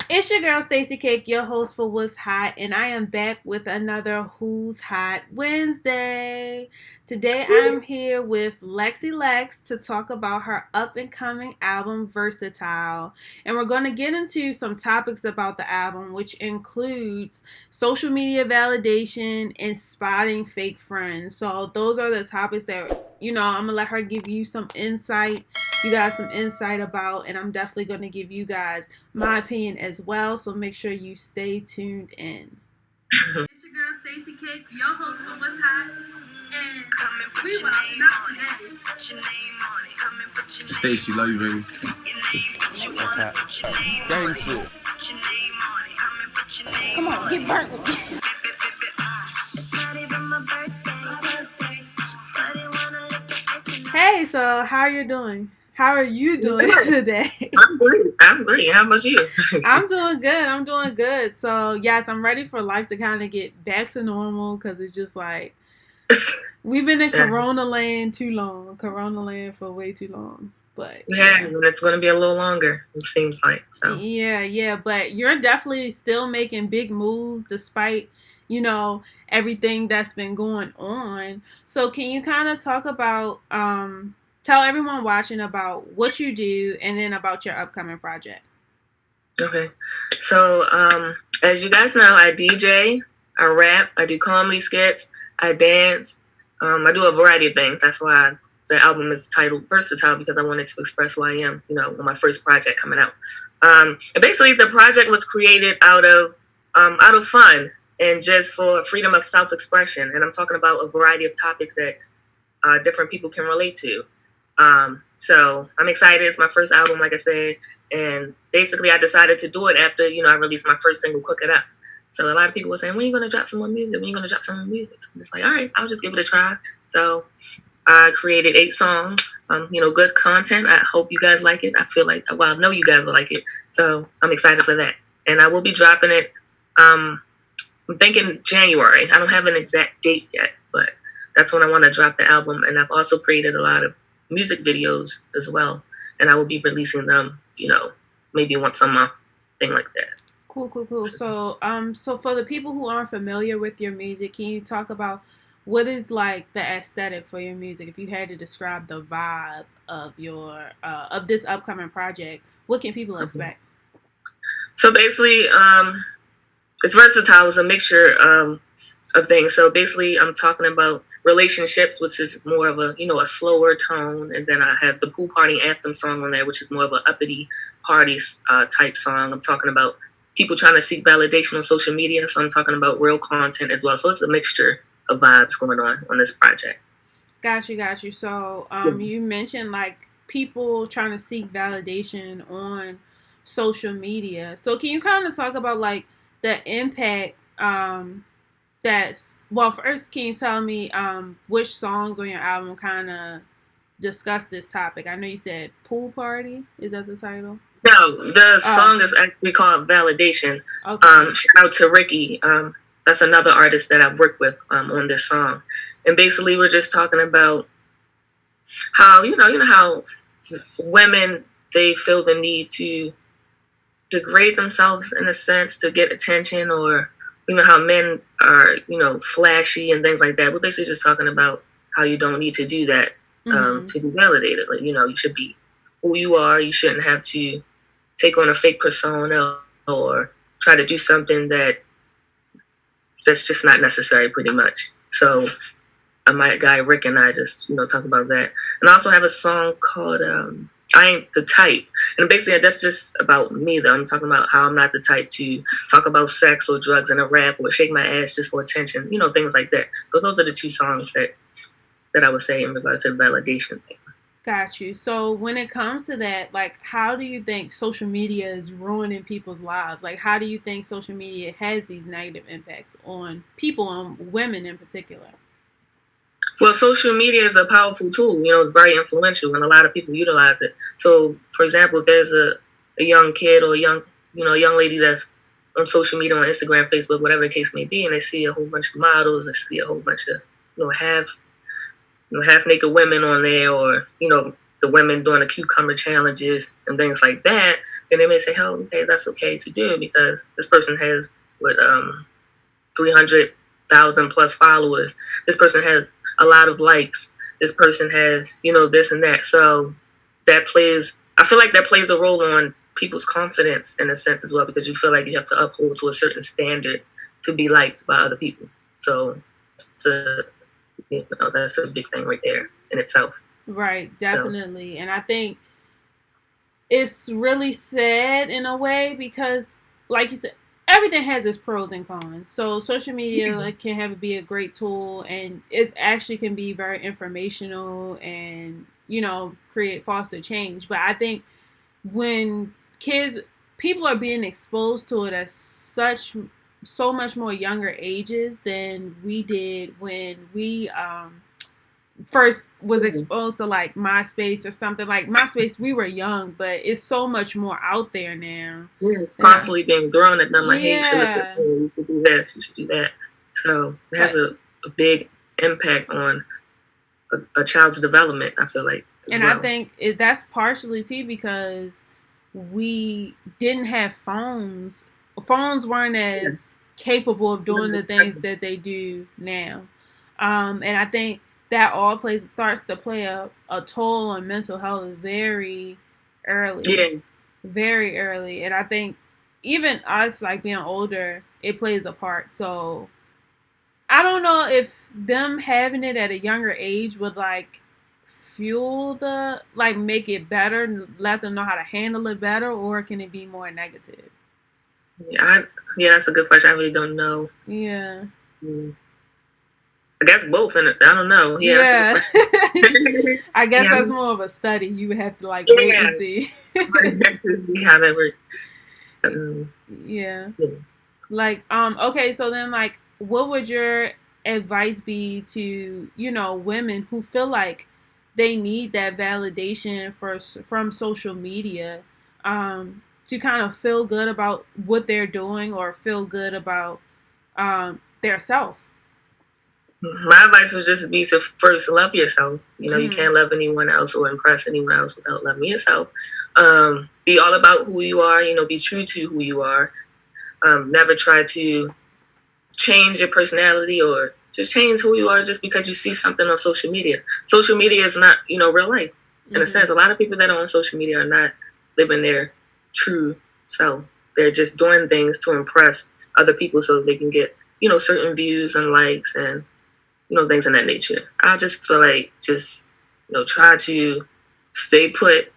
It's your girl Stacy Cake, your host for What's Hot, and I am back with another Who's Hot Wednesday. Today I am here with LexiLex to talk about her up and coming album Versatile. And we're going to get into some topics about the album, which includes social media validation and spotting fake friends. So those are the topics that, I'm going to let her give you some insight. You guys some insight about, and I'm definitely going to give you guys my opinion as well. So make sure you stay tuned in. It's your girl Stacy Cake, your host for What's Hot, and we will not today. Stacy, love you, baby. What's hot? Gang shit. Come on, get burnt. Hey, so how are you doing? How are you doing today? I'm great. I'm great. How about you? I'm doing good. So, yes, I'm ready for life to kind of get back to normal because it's just like we've been in Corona land too long. Corona land for way too long. But yeah, and it's going to be a little longer, it seems like. So. Yeah. But you're definitely still making big moves despite, everything that's been going on. So, can you kind of talk about tell everyone watching about what you do and then about your upcoming project. Okay. So, as you guys know, I DJ, I rap, I do comedy skits, I dance, I do a variety of things. That's why the album is titled Versatile, because I wanted to express who I am, on my first project coming out. And basically, the project was created out of fun and just for freedom of self-expression. And I'm talking about a variety of topics that different people can relate to. So I'm excited. It's my first album, like I said, and basically I decided to do it after, I released my first single, Cook It Up. So a lot of people were saying, when are you going to drop some more music? When are you going to drop some more music? I'm just like, all right, I'll just give it a try. So I created 8 songs, good content. I hope you guys like it. I feel like, I know you guys will like it. So I'm excited for that. And I will be dropping it, I'm thinking January. I don't have an exact date yet, but that's when I want to drop the album. And I've also created a lot of music videos as well, and I will be releasing them, maybe once a month, thing like that. Cool. So for the people who aren't familiar with your music, can you talk about what is like the aesthetic for your music? If you had to describe the vibe of your of this upcoming project, what can people expect? So basically, it's versatile. It's a mixture of things. So basically, I'm talking about relationships, which is more of a slower tone, and then I have the pool party anthem song on there, which is more of an uppity party type song. I'm talking about people trying to seek validation on social media, so I'm talking about real content as well. So it's a mixture of vibes going on this project. Got you. So you mentioned like people trying to seek validation on social media. So can you kind of talk about like the impact first, can you tell me which songs on your album kind of discuss this topic? I know you said Pool Party. Is that the title? No, the song is actually called Validation. Okay. Shout out to Ricky. That's another artist that I've worked with on this song. And basically we're just talking about how, how women, they feel the need to degrade themselves in a sense to get attention, or how men are, flashy and things like that. We're basically just talking about how you don't need to do that to be validated. Like, you should be who you are. You shouldn't have to take on a fake persona or try to do something that's just not necessary, pretty much. So my guy Rick and I just, talk about that. And I also have a song called I Ain't the Type. And basically that's just about me, though. I'm talking about how I'm not the type to talk about sex or drugs in a rap or shake my ass just for attention, things like that. But those are the 2 songs that I would say in regards to the validation thing. Got you. So when it comes to that, like, how do you think social media is ruining people's lives? Like, how do you think social media has these negative impacts on people, on women in particular? Well, social media is a powerful tool. It's very influential, and a lot of people utilize it. So, for example, if there's a young kid or a young lady that's on social media, on Instagram, Facebook, whatever the case may be, and they see a whole bunch of models, they see a whole bunch of half naked women on there, or the women doing the cucumber challenges and things like that, then they may say, oh, okay, that's okay to do because this person has 300,000 plus followers. This person has a lot of likes. This person has, this and that. So I feel like that plays a role on people's confidence in a sense as well, because you feel like you have to uphold to a certain standard to be liked by other people. So that's a big thing right there in itself. Right, definitely. So. And I think it's really sad in a way because, like you said, everything has its pros and cons. So social media can be a great tool, and it actually can be very informational and foster change. But I think when people are being exposed to it at so much more younger ages than we did when we first was exposed to like MySpace or something. Like MySpace, we were young, but it's so much more out there now. It's constantly being thrown at them like, hey, you should look at this, you should do this, you should do that. So it has a big impact on a child's development, I feel like. And well. I think that's partially too because we didn't have phones. Phones weren't as capable of doing the things that they do now. And I think that starts to play a toll on mental health very early. Yeah. Very early. And I think even us, like being older, it plays a part. So I don't know if them having it at a younger age would like fuel make it better and let them know how to handle it better, or can it be more negative? Yeah, that's a good question. I really don't know. Yeah. I guess both, and I don't know. Yeah. I guess that's more of a study. You would have to wait and see. See how that works. Yeah. Okay, so then what would your advice be to, women who feel like they need that validation from social media to kind of feel good about what they're doing or feel good about their self? My advice would just be to first love yourself. You can't love anyone else or impress anyone else without loving yourself. Be all about who you are, be true to who you are. Never try to change your personality or just change who you are just because you see something on social media. Social media is not, real life. In a sense, a lot of people that are on social media are not living their true self. They're just doing things to impress other people so they can get, certain views and likes and, things of that nature. I just feel like try to stay put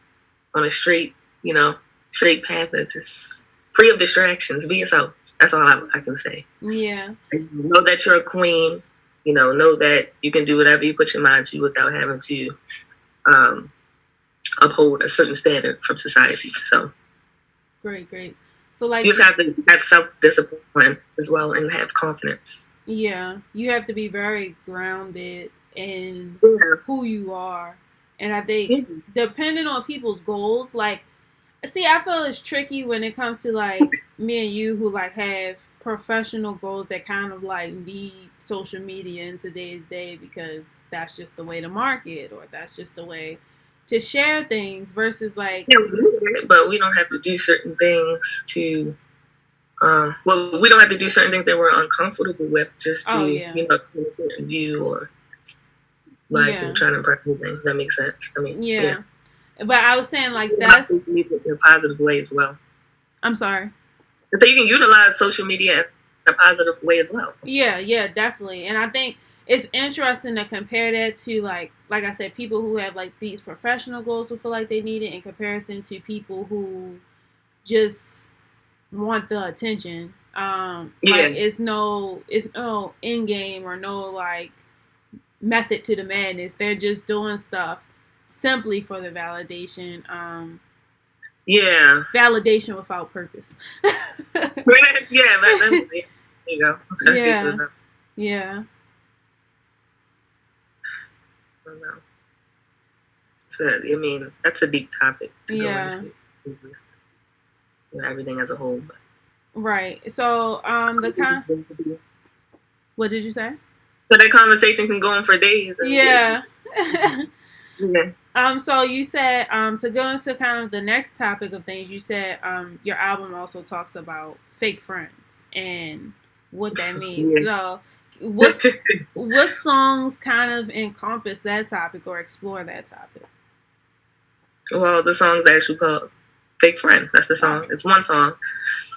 on a straight path that's just free of distractions. Be yourself. That's all I can say. Yeah. Know that you're a queen. Know that you can do whatever you put your mind to without having to uphold a certain standard from society. So great. So you just have to have self-discipline as well and have confidence. Yeah, you have to be very grounded in who you are. And I think depending on people's goals, I feel it's tricky when it comes to me and you who have professional goals that kind of need social media in today's day because that's just the way to market or that's just the way to share things versus but we don't have to do certain things to we don't have to do certain things that we're uncomfortable with just to view or trying to impress anything. That makes sense. I mean, yeah. But I was saying that's in a positive way as well. I'm sorry. So you can utilize social media in a positive way as well. Yeah, definitely. And I think it's interesting to compare that to like I said, people who have these professional goals who feel like they need it in comparison to people who just want the attention. It's no end game or no method to the madness. They're just doing stuff simply for the validation. Validation without purpose. There you go. Yeah. I don't know. So that's a deep topic to go into. Everything as a whole. But. Right. So what did you say? So that conversation can go on for days. Yeah. Yeah. So you said, to go into kind of the next topic of things, you said, your album also talks about fake friends and what that means. Yeah. So, what songs kind of encompass that topic or explore that topic? Well, the song's actually called "Fake Friend." That's the Oh, song. It's one song,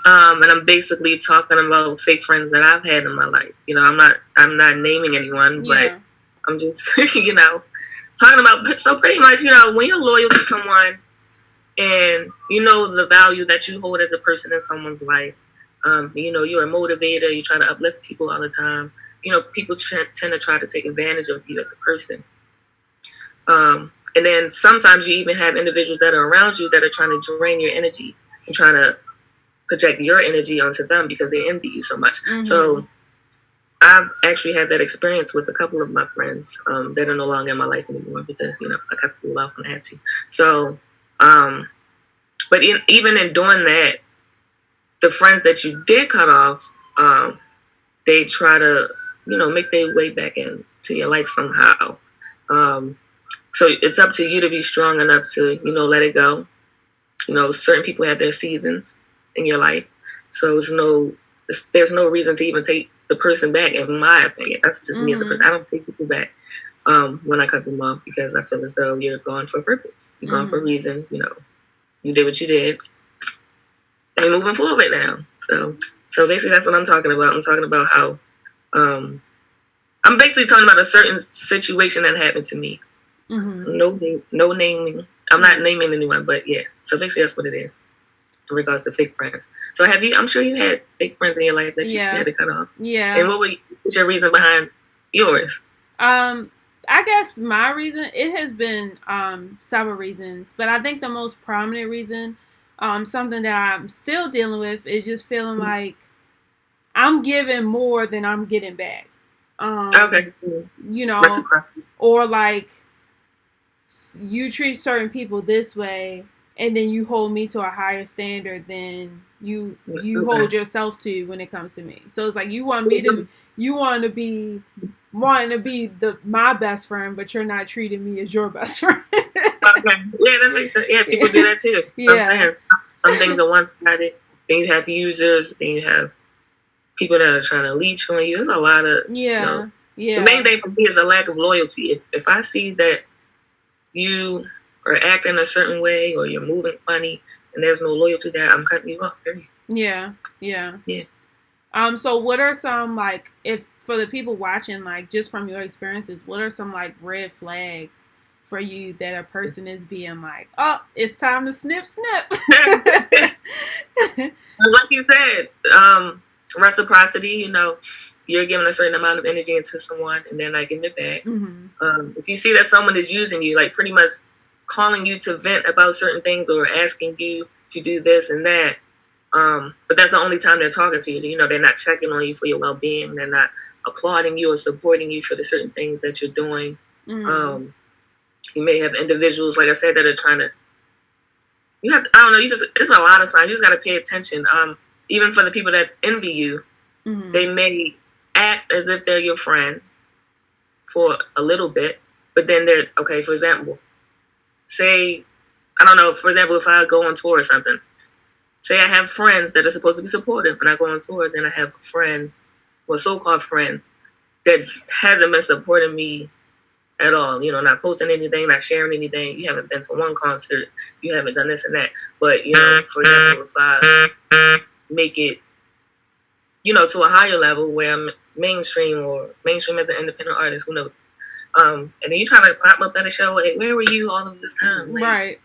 and I'm basically talking about fake friends that I've had in my life. You know, I'm not naming anyone, but yeah. I'm just, talking about. So pretty much, when you're loyal to someone and you know the value that you hold as a person in someone's life, you're a motivator. You try to uplift people all the time. People tend to try to take advantage of you as a person. And then sometimes you even have individuals that are around you that are trying to drain your energy and trying to project your energy onto them because they envy you so much. Mm-hmm. So I've actually had that experience with a couple of my friends that are no longer in my life anymore because, I cut people off when I had to. So, but even in doing that, the friends that you did cut off, they try to, make their way back into your life somehow. So it's up to you to be strong enough to, let it go. Certain people have their seasons in your life. So there's no reason to even take the person back, in my opinion. That's just me as a person. I don't take people back when I cut them off because I feel as though you're gone for a purpose. You're gone for a reason. You did what you did. And you're moving forward now. So basically that's what I'm talking about. I'm talking about how I'm basically talking about a certain situation that happened to me. Mm-hmm. No naming. I'm not naming anyone, but yeah. So basically, that's what it is in regards to fake friends. So I'm sure you had fake friends in your life that you had to cut off. Yeah. And what's your reason behind yours? I guess my reason, it has been several reasons, but I think the most prominent reason, something that I'm still dealing with, is just feeling like I'm giving more than I'm getting back. Okay. Or like you treat certain people this way and then you hold me to a higher standard than you hold yourself to when it comes to me. So it's like you want to be my best friend, but you're not treating me as your best friend. Okay. Yeah, that makes sense. Yeah, people do that too. Yeah. Some things are one-sided. Then you have users. Then you have people that are trying to leech on you. There's a lot of Yeah. The main thing for me is a lack of loyalty. If I see that you are acting a certain way or you're moving funny and there's no loyalty there, I'm cutting you off. Period. Yeah. So what are some, like, if for the people watching, like, just from your experiences, what are some like red flags for you that a person is being like, oh, it's time to snip? Like you said, reciprocity. You're giving a certain amount of energy into someone and they're not giving it back. Mm-hmm. If you see that someone is using you, like pretty much calling you to vent about certain things or asking you to do this and that, but that's the only time they're talking to you. They're not checking on you for your well-being. They're not applauding you or supporting you for the certain things that you're doing. Mm-hmm. You may have individuals, like I said, that are trying to. I don't know. It's a lot of signs. You just got to pay attention. Even for the people that envy you, mm-hmm. they may act as if they're your friend for a little bit, but then they're okay. For example, say, I don't know. For example, if I go on tour or something, say I have friends that are supposed to be supportive, and I go on tour, then I have a friend, or a so-called friend, that hasn't been supporting me at all. Not posting anything, not sharing anything. You haven't been to one concert. You haven't done this and that. But for example, if I make it, to a higher level where I'm mainstream as an independent artist, who knows? And then you try to pop up at a show, like, where were you all of this time? Like, right.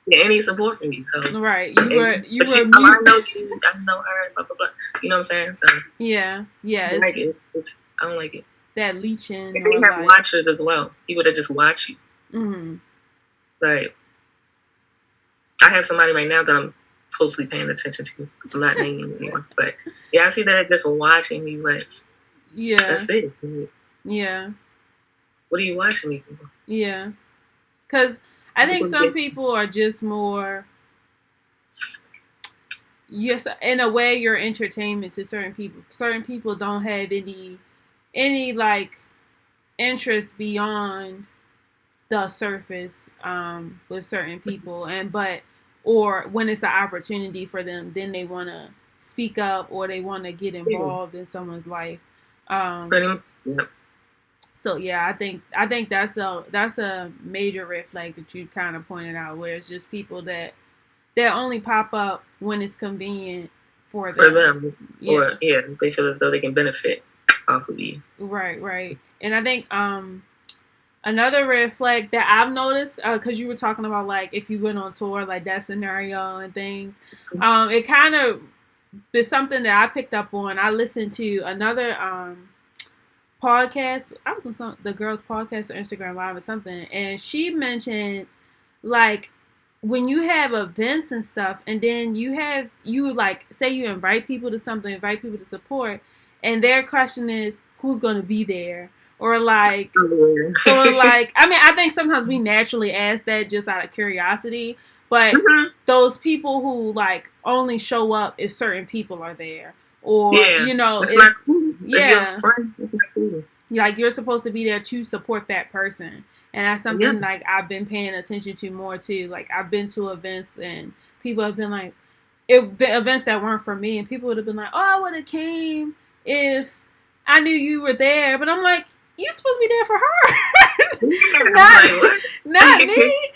Yeah, any support from you. So right, I know you, I know her, blah blah blah. You know what I'm saying? So yeah. I don't like it. I don't like it. That leeching. And you have watchers as well. People that just watch you. Mm-hmm. Like, I have somebody right now that I'm closely paying attention to. I'm not naming anyone, but yeah, I see that just watching me. But yeah, that's it. Yeah. What are you watching me for? Yeah, because I think some people are just more. Yes, in a way, you're entertainment to certain people. Certain people don't have any like interest beyond the surface with certain people, or when it's an opportunity for them, then they want to speak up or they want to get involved in someone's life. Yeah. So yeah, I think that's a major red flag that you kind of pointed out, where it's just people that only pop up when it's convenient for them. Yeah. Or they feel as though they can benefit off of you. Right. And I think another red flag that I've noticed, because you were talking about like if you went on tour, like that scenario and things, it kind of is something that I picked up on. I listened to another podcast. I was on the girls' podcast or Instagram Live or something, and she mentioned like when you have events and stuff, and then you like say you invite people to something, invite people to support, and their question is who's going to be there, or like I mean, I think sometimes we naturally ask that just out of curiosity, but those people who like only show up if certain people are there, or it's not cool. Yeah, like you're supposed to be there to support that person. And that's something like I've been paying attention to more too. Like I've been to events and people have been like, the events that weren't for me, and people would have been like, "Oh, I would have came if I knew you were there." But I'm like, "You're supposed to be there for her, not me."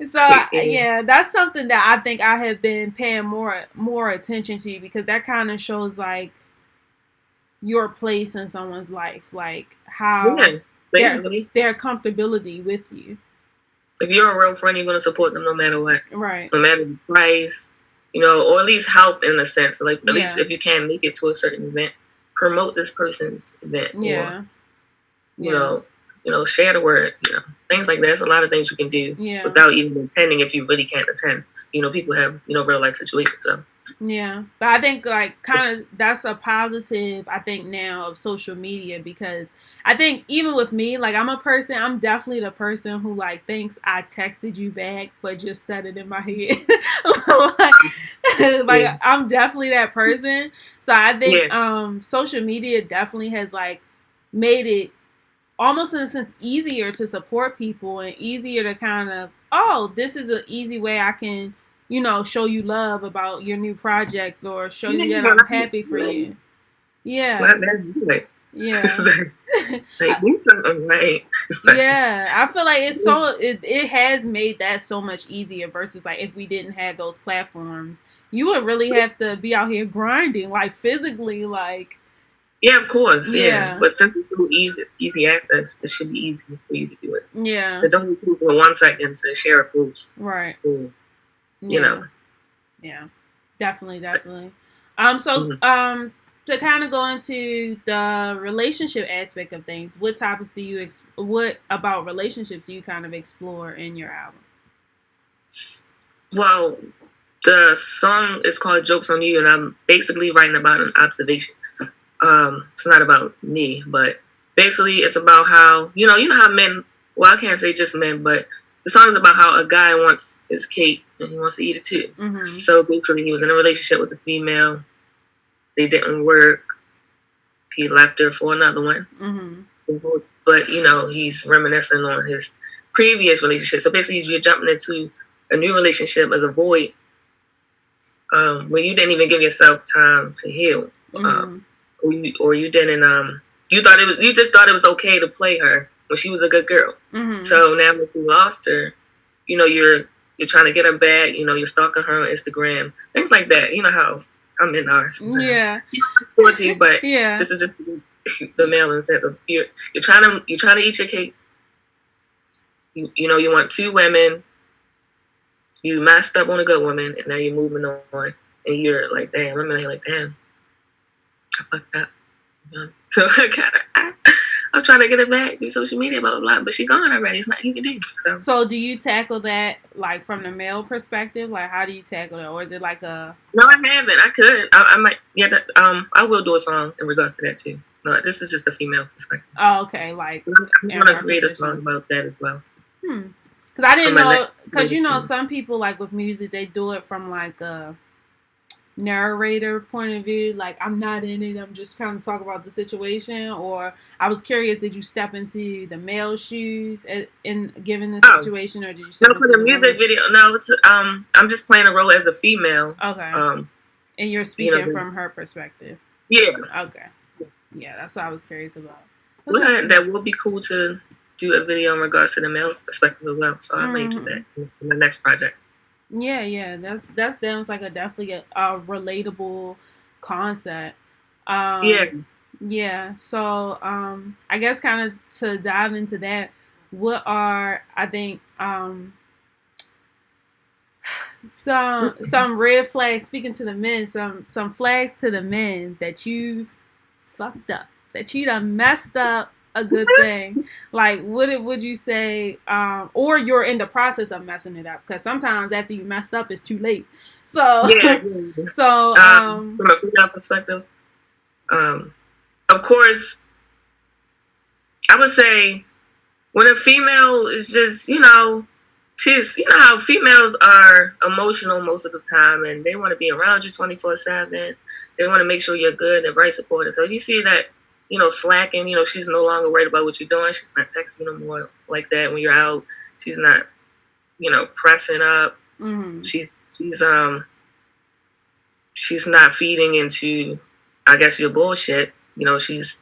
So yeah, that's something that I think I have been paying more attention to, because that kind of shows like your place in someone's life, like how. Basically, their comfortability with you. If you're a real friend, you're going to support them no matter what. Right. No matter the price, or at least help in a sense. Like, at least if you can't make it to a certain event, promote this person's event. Yeah. Or, share the word. Things like that. There's a lot of things you can do without even attending if you really can't attend. People have, real life situations. So. Yeah, but I think like kind of that's a positive, I think, now of social media, because I think even with me, like I'm definitely the person who like thinks I texted you back but just said it in my head. I'm definitely that person. So I think social media definitely has like made it almost in a sense easier to support people, and easier to kind of, this is an easy way I can show you love about your new project, or show you that I'm happy for you. Yeah. Yeah. Yeah. I feel like it has made that so much easier, versus like if we didn't have those platforms, you would really have to be out here grinding, like physically, like. Yeah, of course. Yeah. But since it's easy access, it should be easy for you to do it. Yeah. It doesn't take 1 second to share a post. Right. Yeah, definitely. To kind of go into the relationship aspect of things, what topics what about relationships do you kind of explore in your album? Well, the song is called "Jokes on You," and I'm basically writing about an observation. It's not about me, but basically it's about how how men. Well, I can't say just men, but the song is about how a guy wants his cake and he wants to eat it too. Mm-hmm. So basically, he was in a relationship with a female. They didn't work. He left her for another one. Mm-hmm. But he's reminiscing on his previous relationship. So basically, you're jumping into a new relationship as a void, where you didn't even give yourself time to heal, or you didn't. You just thought it was okay to play her when she was a good girl. Mm-hmm. So now that you lost her, you're trying to get her back. You're stalking her on Instagram, things like that. You know how I'm in ours. Yeah. But this is just the male in the sense of you're trying to eat your cake. You want 2 women. You messed up on a good woman, and now you're moving on, and you're like, damn, I'm like, damn, I fucked up. So I'm trying to get it back through social media, blah, blah, blah. But she's gone already. It's nothing you can do. So do you tackle that, like, from the male perspective? Like, how do you tackle that? Or is it like a... No, I haven't. I could. I might... Yeah, I will do a song in regards to that, too. No, this is just a female perspective. Oh, okay. Like... I'm going to create a song about that as well. Because I didn't know... Because, some people, like, with music, they do it from, like, a... narrator point of view, like I'm not in it, I'm just kind of talking about the situation? Or I was curious, did you step into the male shoes in given the Oh, situation, or did you no, step for into the the music women's? video, no, it's I'm just playing a role as a female. Okay, and you're You know, speaking from her perspective. yeah. Okay, yeah, that's what I was curious about. Okay. Well, that would be cool to do a video in regards to the male perspective as well. So I may do that in the next project. Yeah, that's sounds like definitely a relatable concept. Yeah. Yeah, so I guess kind of to dive into that, what are I think some red flags, speaking to the men, some flags to the men that you fucked up, that you done messed up a good thing. Like, would you say, or you're in the process of messing it up? Because sometimes after you messed up, it's too late. So, Yeah. so, From a female perspective, of course, I would say when a female is just, she's, how females are emotional most of the time and they want to be around you 24/7. They want to make sure you're good and very supportive. So if you see that, slacking, she's no longer worried about what you're doing. She's not texting you no more like that when you're out. She's not, pressing up. mm-hmm. She's not feeding into, I guess, your bullshit. She's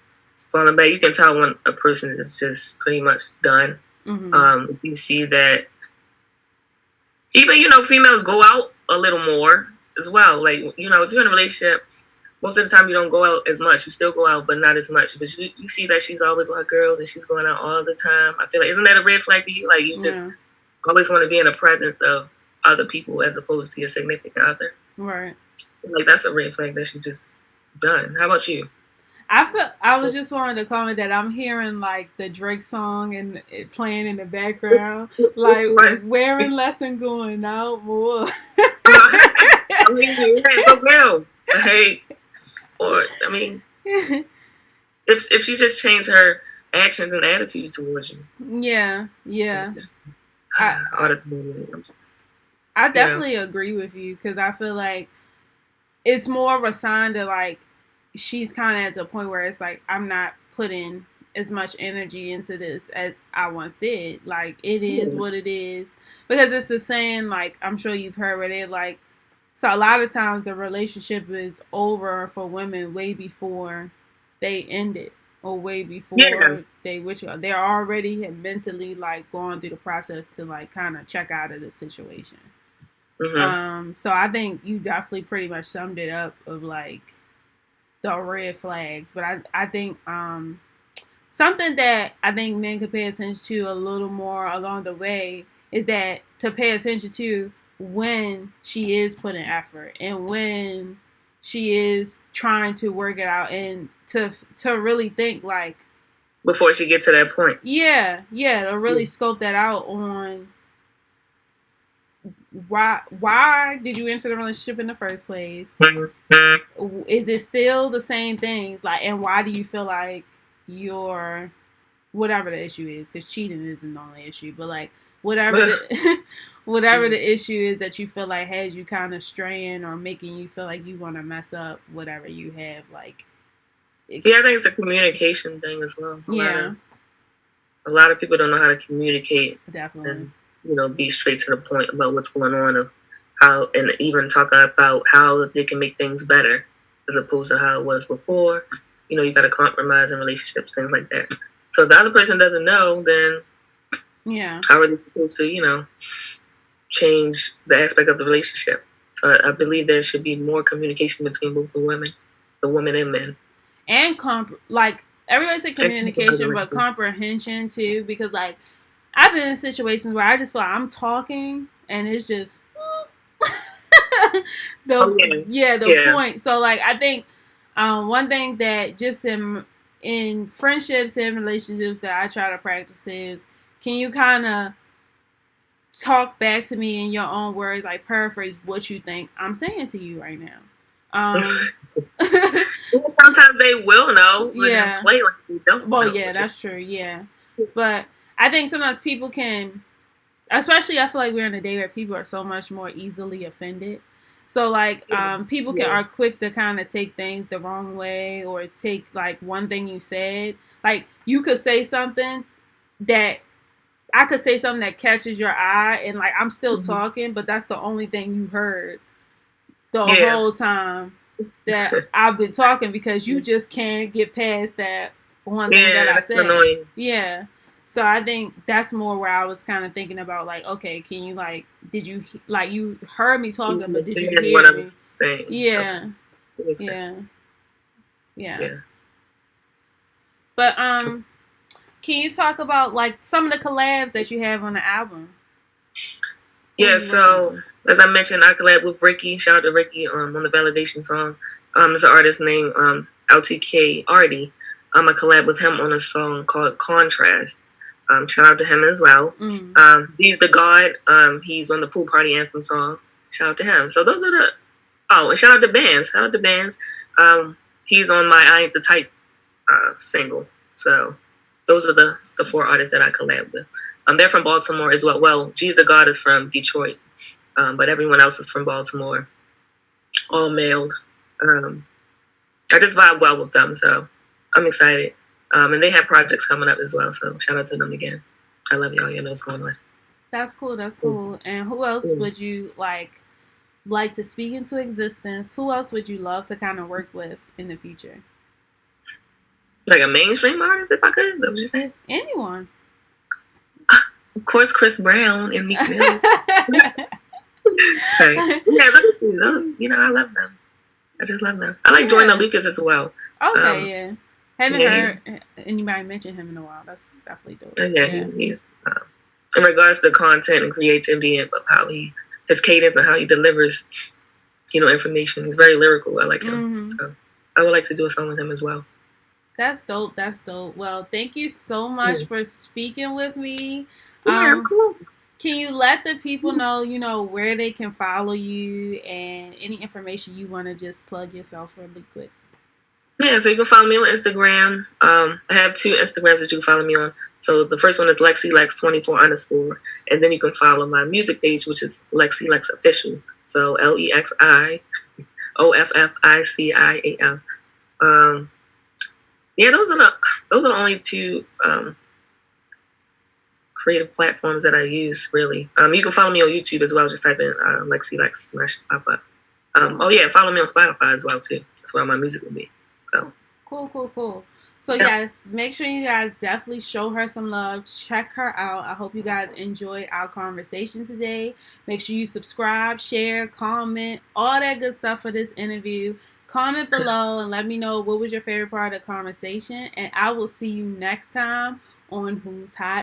falling back. You can tell when a person is just pretty much done. Mm-hmm. You see that even, females go out a little more as well. Like, if you're in a relationship, most of the time you don't go out as much. You still go out, but not as much. But you see that she's always with her girls and she's going out all the time. I feel like, isn't that a red flag to you? Like, you just always want to be in the presence of other people as opposed to your significant other. Right. Like, that's a red flag that she's just done. How about you? I was just wanting to comment that I'm hearing like the Drake song and it playing in the background, like wearing less and going out more. I mean, yeah, no real. Hey, or I mean, if she just changed her actions and attitude towards you. Yeah. I definitely agree with you because I feel like it's more of a sign that like she's kind of at the point where it's like I'm not putting as much energy into this as I once did. Like it is what it is, because it's the saying, like I'm sure you've heard where they're like, so a lot of times the relationship is over for women way before they end it or way before they with you. They're already mentally like going through the process to like kind of check out of the situation. So I think you definitely pretty much summed it up of like the red flags. But I think something that I think men could pay attention to a little more along the way is that to pay attention to when she is putting effort and when she is trying to work it out, and to really think like before she gets to that point. Yeah, to really scope that out on why did you enter the relationship in the first place? Is it still the same things? Like, and why do you feel like your whatever the issue is? Because cheating isn't the only issue, but like whatever the issue is that you feel like has you kind of straying or making you feel like you want to mess up whatever you have. Like, I think it's a communication thing as well. A lot of people don't know how to communicate. Definitely. And, be straight to the point about what's going on, of how, and even talking about how they can make things better as opposed to how it was before. You got to compromise in relationships, things like that. So if the other person doesn't know, then how are they supposed to, change the aspect of the relationship? So I believe there should be more communication between both the women and men. And like everybody say communication, but comprehension too, because like I've been in situations where I just feel like I'm talking and it's just the point. So like I think one thing that just in friendships and relationships that I try to practice is, can you kind of talk back to me in your own words, like paraphrase what you think I'm saying to you right now. Sometimes they will know. Yeah. Play like they don't. Well, yeah, that's true. Yeah. But I think sometimes people can, especially I feel like we're in a day where people are so much more easily offended. So like people are quick to kind of take things the wrong way, or take like one thing you said. Like you could say something that I could say something that catches your eye, and like I'm still talking, but that's the only thing you heard the whole time that I've been talking, because you just can't get past that one thing that I said. Annoying. Yeah. So I think that's more where I was kind of thinking about, like, okay, can you like, did you like, you heard me talking, but did you hear what me? I'm saying. Yeah. Okay. Yeah. But can you talk about like some of the collabs that you have on the album? Yeah, so as I mentioned, I collab with Ricky. Shout out to Ricky on the Validation song. There's an artist named LTK Artie. I collab with him on a song called Contrast. Shout out to him as well. He's the God. He's on the Pool Party Anthem song. Shout out to him. So those are the. Oh, and shout out to Bands. Shout out to Bands. He's on my I Ain't the Type single. So those are the 4 artists that I collab with. They're from Baltimore as well. Well, G's the God is from Detroit, but everyone else is from Baltimore. All mailed. I just vibe well with them, so I'm excited. And they have projects coming up as well, so shout out to them again. I love y'all. You know what's going on. That's cool. That's cool. And who else would you like to speak into existence? Who else would you love to kind of work with in the future? Like a mainstream artist, if I could. Is that what you're saying? Anyone. Of course, Chris Brown and Meek Mill. So, yeah, those, you know, I love them. I just love them. I like Joyner Lucas as well. Okay, yeah. Haven't heard anybody mention him in a while. That's definitely dope. Yeah, he's in regards to content and creativity and how his cadence and how he delivers, you know, information. He's very lyrical. I like him. So I would like to do a song with him as well. That's dope. That's dope. Well, thank you so much for speaking with me. Cool. Can you let the people know, you know, where they can follow you and any information you want to just plug yourself really quick? Yeah, so you can follow me on Instagram. I have 2 Instagrams that you can follow me on. So the first one is LexiLex24_, and then you can follow my music page, which is LexiLex Official. So LexiOffiCial. Yeah, those are the only 2 creative platforms that I use, really. You can follow me on YouTube as well. Just type in LexiLex and that should pop up. Follow me on Spotify as well too. That's where my music will be. So cool. So yes, make sure you guys definitely show her some love. Check her out. I hope you guys enjoyed our conversation today. Make sure you subscribe, share, comment, all that good stuff for this interview. Comment below and let me know what was your favorite part of the conversation. And I will see you next time on Who's Hot.